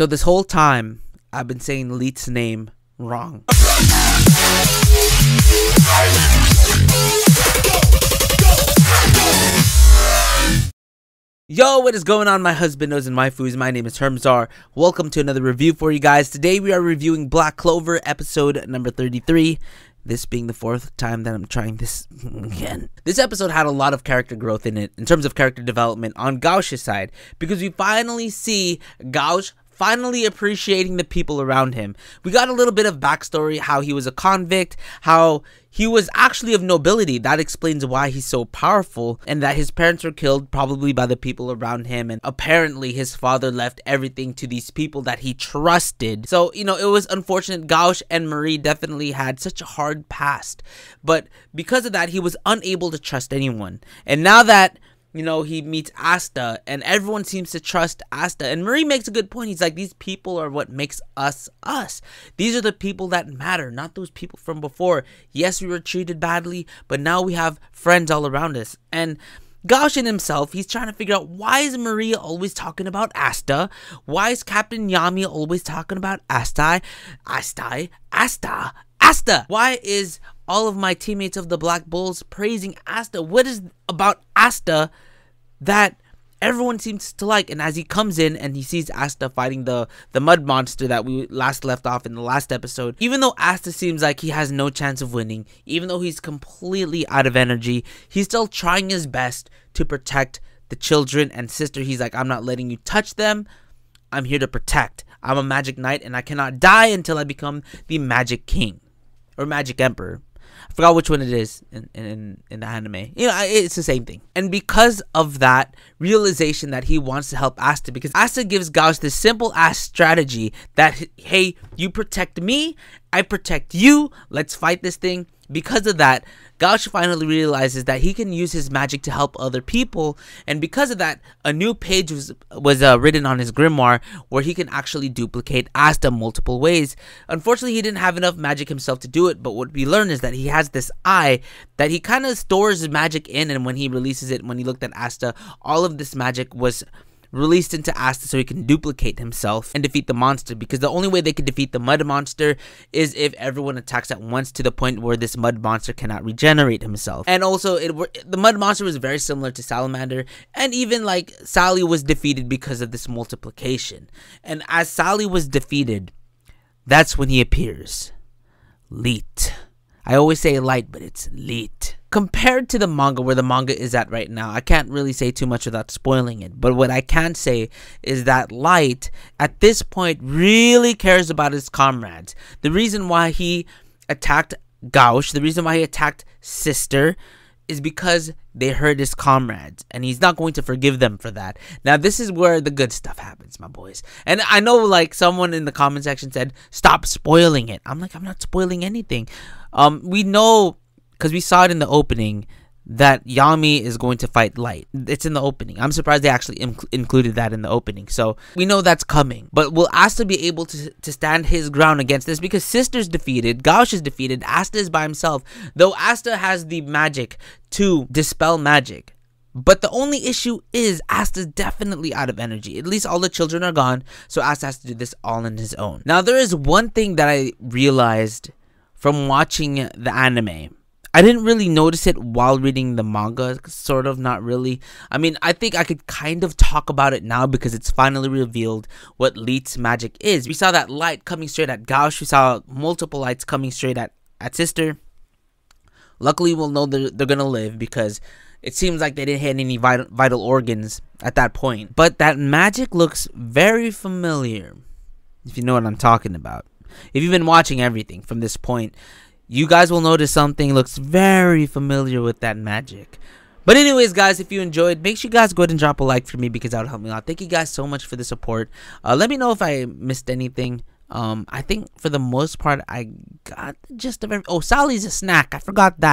So this whole time, I've been saying Licht's name wrong. Yo, what is going on, my husbandos and waifus? My name is HERMSAUR. Welcome to another review for you guys. Today we are reviewing Black Clover episode number 33. This being the fourth time that I'm trying this again. This episode had a lot of character growth in it, in terms of character development on Gauche's side, because we finally see Gauche finally appreciating the people around him. We got a little bit of backstory, how he was a convict, how he was actually of nobility. That explains why he's so powerful, and that his parents were killed probably by the people around him, and apparently his father left everything to these people that he trusted. So, you know, it was unfortunate. Gauche and Marie definitely had such a hard past, but because of that, he was unable to trust anyone. And now that, you know, he meets Asta, and everyone seems to trust Asta. And Marie makes a good point. He's like, these people are what makes us us. These are the people that matter, not those people from before. Yes, we were treated badly, but now we have friends all around us. And Gauche in himself, he's trying to figure out, why is Maria always talking about Asta? Why is Captain Yami always talking about Asta? Why is all of my teammates of the Black Bulls praising Asta? What is about Asta that everyone seems to like? And as he comes in and he sees Asta fighting the mud monster that we last left off in the last episode, even though Asta seems like he has no chance of winning, even though he's completely out of energy, he's still trying his best to protect the children and sister. He's like, I'm not letting you touch them. I'm here to protect. I'm a magic knight and I cannot die until I become the magic king. Or Magic Emperor. I forgot which one it is in the anime. You know, it's the same thing. And because of that realization that he wants to help Asta, because Asta gives Gauche this simple ass strategy that, hey, you protect me, I protect you, let's fight this thing. Because of that, Gauche finally realizes that he can use his magic to help other people, and because of that, a new page was written on his grimoire where he can actually duplicate Asta multiple ways. Unfortunately, he didn't have enough magic himself to do it, but what we learn is that he has this eye that he kind of stores his magic in, and when he releases it, when he looked at Asta, all of this magic was released into Asta so he can duplicate himself and defeat the monster, because the only way they could defeat the mud monster is if everyone attacks at once, to the point where this mud monster cannot regenerate himself. And also, the mud monster was very similar to Salamander, and even like Sally was defeated because of this multiplication. And as Sally was defeated, that's when he appears. Licht. I always say light, but it's Licht. Compared to the manga, where the manga is at right now, I can't really say too much without spoiling it. But what I can say is that Licht, at this point, really cares about his comrades. The reason why he attacked Gauche, the reason why he attacked Sister, is because they hurt his comrades, and he's not going to forgive them for that. Now, this is where the good stuff happens, my boys. And I know, like, someone in the comment section said, stop spoiling it. I'm like, I'm not spoiling anything. We know, because we saw it in the opening, that Yami is going to fight Light. It's in the opening. I'm surprised they actually included that in the opening. So we know that's coming. But will Asta be able to stand his ground against this? Because Sister's defeated, Gauche is defeated, Asta is by himself. Though Asta has the magic to dispel magic. But the only issue is Asta's definitely out of energy. At least all the children are gone, so Asta has to do this all on his own. Now, there is one thing that I realized from watching the anime. I didn't really notice it while reading the manga, sort of, not really. I mean, I think I could kind of talk about it now because it's finally revealed what Licht's magic is. We saw that light coming straight at Gauche. We saw multiple lights coming straight at Sister. Luckily, we'll know they're gonna live, because it seems like they didn't hit any vital organs at that point. But that magic looks very familiar, if you know what I'm talking about. If you've been watching everything from this point, you guys will notice something looks very familiar with that magic. But anyways, guys, if you enjoyed, make sure you guys go ahead and drop a like for me, because that would help me out. Thank you guys so much for the support. Let me know if I missed anything. I think for the most part, I got the gist of everything. Oh, Sally's a snack. I forgot that.